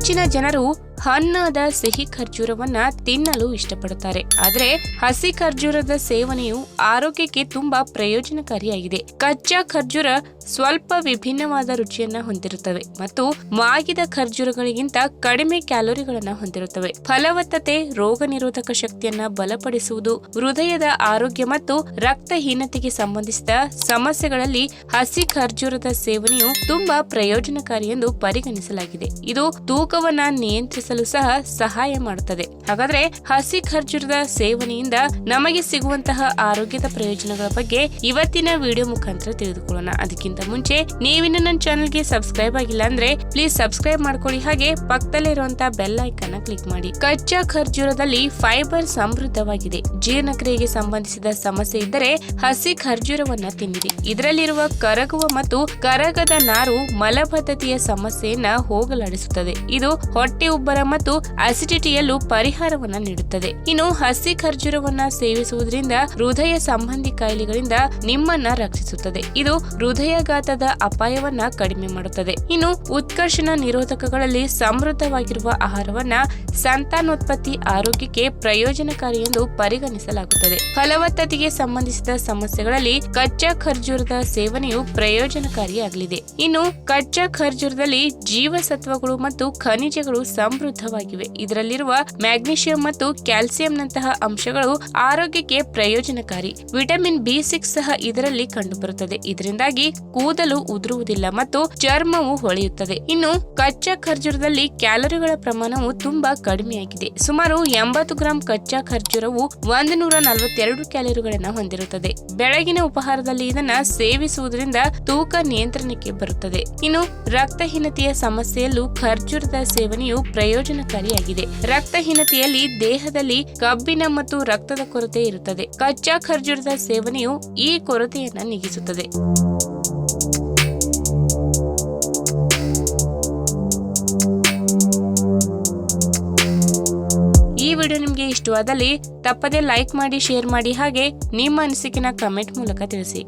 ಹೆಚ್ಚಿನ ಜನರು ಹಣ್ಣಾದ ಸಿಹಿ ಖರ್ಜೂರವನ್ನ ತಿನ್ನಲು ಇಷ್ಟಪಡುತ್ತಾರೆ, ಆದರೆ ಹಸಿ ಖರ್ಜೂರದ ಸೇವನೆಯು ಆರೋಗ್ಯಕ್ಕೆ ತುಂಬಾ ಪ್ರಯೋಜನಕಾರಿಯಾಗಿದೆ. ಕಚ್ಚಾ ಖರ್ಜೂರ ಸ್ವಲ್ಪ ವಿಭಿನ್ನವಾದ ರುಚಿಯನ್ನ ಹೊಂದಿರುತ್ತವೆ ಮತ್ತು ಮಾಗಿದ ಖರ್ಜೂರಗಳಿಗಿಂತ ಕಡಿಮೆ ಕ್ಯಾಲೋರಿಗಳನ್ನ ಹೊಂದಿರುತ್ತವೆ. ಫಲವತ್ತತೆ, ರೋಗ ನಿರೋಧಕ ಶಕ್ತಿಯನ್ನ ಬಲಪಡಿಸುವುದು, ಹೃದಯದ ಆರೋಗ್ಯ ಮತ್ತು ರಕ್ತಹೀನತೆಗೆ ಸಂಬಂಧಿಸಿದ ಸಮಸ್ಯೆಗಳಲ್ಲಿ ಹಸಿ ಖರ್ಜೂರದ ಸೇವನೆಯು ತುಂಬಾ ಪ್ರಯೋಜನಕಾರಿ ಎಂದು ಪರಿಗಣಿಸಲಾಗಿದೆ. ಇದು ತೂಕವನ್ನ ನಿಯಂತ್ರಿಸಲು ಸಹ ಸಹಾಯ ಮಾಡುತ್ತದೆ. ಹಾಗಾದ್ರೆ ಹಸಿ ಖರ್ಜೂರದ ಸೇವನೆಯಿಂದ ನಮಗೆ ಸಿಗುವಂತಹ ಆರೋಗ್ಯದ ಪ್ರಯೋಜನಗಳ ಬಗ್ಗೆ ಇವತ್ತಿನ ವಿಡಿಯೋ ಮುಖಾಂತರ ತಿಳಿದುಕೊಳ್ಳೋಣ. ಅದಕ್ಕಿಂತ ಮುಂಚೆ ನೀವಿನ್ನು ನನ್ನ ಚಾನೆಲ್ಗೆ ಸಬ್ಸ್ಕ್ರೈಬ್ ಆಗಿಲ್ಲ ಅಂದ್ರೆ ಪ್ಲೀಸ್ ಸಬ್ಸ್ಕ್ರೈಬ್ ಮಾಡ್ಕೊಳ್ಳಿ, ಹಾಗೆ ಪಕ್ಕದಲ್ಲಿರುವಂತಹ ಬೆಲ್ ಐಕಾನ್ ಕ್ಲಿಕ್ ಮಾಡಿ. ಕಚ್ಚಾ ಖರ್ಜೂರದಲ್ಲಿ ಫೈಬರ್ ಸಮೃದ್ಧವಾಗಿದೆ. ಜೀರ್ಣಕ್ರಿಯೆಗೆ ಸಂಬಂಧಿಸಿದ ಸಮಸ್ಯೆ ಇದ್ದರೆ ಹಸಿ ಖರ್ಜೂರವನ್ನ ತಿನ್ನಿರಿ. ಇದರಲ್ಲಿರುವ ಕರಗುವ ಮತ್ತು ಕರಗದ ನಾರು ಮಲಬದ್ಧತೆಯ ಸಮಸ್ಯೆಯನ್ನ ಹೋಗಲಾಡಿಸುತ್ತದೆ. ಇದು ಹೊಟ್ಟೆ ಉಬ್ಬರ ಮತ್ತು ಅಸಿಡಿಟಿಯಲ್ಲೂ ಪರಿಹಾರವನ್ನ ನೀಡುತ್ತದೆ. ಇನ್ನು ಹಸಿ ಖರ್ಜೂರವನ್ನ ಸೇವಿಸುವುದರಿಂದ ಹೃದಯ ಸಂಬಂಧಿ ಕಾಯಿಲೆಗಳಿಂದ ನಿಮ್ಮನ್ನ ರಕ್ಷಿಸುತ್ತದೆ. ಇದು ಹೃದಯಾಘಾತದ ಅಪಾಯವನ್ನ ಕಡಿಮೆ ಮಾಡುತ್ತದೆ. ಇನ್ನು ಉತ್ಕರ್ಷಣ ನಿರೋಧಕಗಳಲ್ಲಿ ಸಮೃದ್ಧವಾಗಿರುವ ಆಹಾರವನ್ನ ಸಂತಾನೋತ್ಪತ್ತಿ ಆರೋಗ್ಯಕ್ಕೆ ಪ್ರಯೋಜನಕಾರಿ ಎಂದು ಪರಿಗಣಿಸಲಾಗುತ್ತದೆ. ಫಲವತ್ತತೆಗೆ ಸಂಬಂಧಿಸಿದ ಸಮಸ್ಯೆಗಳಲ್ಲಿ ಕಚ್ಚಾ ಖರ್ಜೂರದ ಸೇವನೆಯು ಪ್ರಯೋಜನಕಾರಿಯಾಗಲಿದೆ. ಇನ್ನು ಕಚ್ಚಾ ಖರ್ಜೂರದಲ್ಲಿ ಜೀವಸತ್ವಗಳು ಮತ್ತು ಖನಿಜಗಳು ಸಮೃದ್ಧವಾಗಿವೆ. ಇದರಲ್ಲಿರುವ ಮ್ಯಾಗ್ನೀಷಿಯಂ ಮತ್ತು ಕ್ಯಾಲ್ಸಿಯಂನಂತಹ ಅಂಶಗಳು ಆರೋಗ್ಯಕ್ಕೆ ಪ್ರಯೋಜನಕಾರಿ. ವಿಟಮಿನ್ B6 ಸಹ ಇದರಲ್ಲಿ ಕಂಡುಬರುತ್ತದೆ. ಇದರಿಂದಾಗಿ ಕೂದಲು ಉದುರುವುದಿಲ್ಲ ಮತ್ತು ಚರ್ಮವು ಹೊಳೆಯುತ್ತದೆ. ಇನ್ನು ಕಚ್ಚಾ ಖರ್ಜೂರದಲ್ಲಿ ಕ್ಯಾಲೋರಿಗಳ ಪ್ರಮಾಣವು ತುಂಬಾ ಕಡಿಮೆಯಾಗಿದೆ. ಸುಮಾರು 80 ಗ್ರಾಂ ಕಚ್ಚಾ ಖರ್ಜೂರವು 142 ಕ್ಯಾಲೋರಿಗಳನ್ನು ಹೊಂದಿರುತ್ತದೆ. ಬೆಳಗಿನ ಉಪಹಾರದಲ್ಲಿ ಇದನ್ನ ಸೇವಿಸುವುದರಿಂದ ತೂಕ ನಿಯಂತ್ರಣಕ್ಕೆ ಬರುತ್ತದೆ. ಇನ್ನು ರಕ್ತಹೀನತೆಯ ಸಮಸ್ಯೆಯಲ್ಲೂ ಖರ್ಜೂರದ ಸೇವನೆಯು ಪ್ರಯೋಜನಕಾರಿಯಾಗಿದೆ. ರಕ್ತಹೀನತೆಯಲ್ಲಿ ದೇಹದಲ್ಲಿ ಕಬ್ಬಿಣ ಮತ್ತು ರಕ್ತದ ಕೊರತೆ ಇರುತ್ತದೆ. ಕಚ್ಚಾ ಖರ್ಜೂರದ ಸೇವನೆಯು ಈ ಕೊರತೆಯನ್ನ ನೀಗಿಸುತ್ತದೆ. ಈ ವಿಡಿಯೋ ನಿಮಗೆ ಇಷ್ಟವಾದಲ್ಲಿ ತಪ್ಪದೇ ಲೈಕ್ ಮಾಡಿ, ಶೇರ್ ಮಾಡಿ, ಹಾಗೆ ನಿಮ್ಮ ಅನಿಸಿಕೆನ ಕಮೆಂಟ್ ಮೂಲಕ ತಿಳಿಸಿ.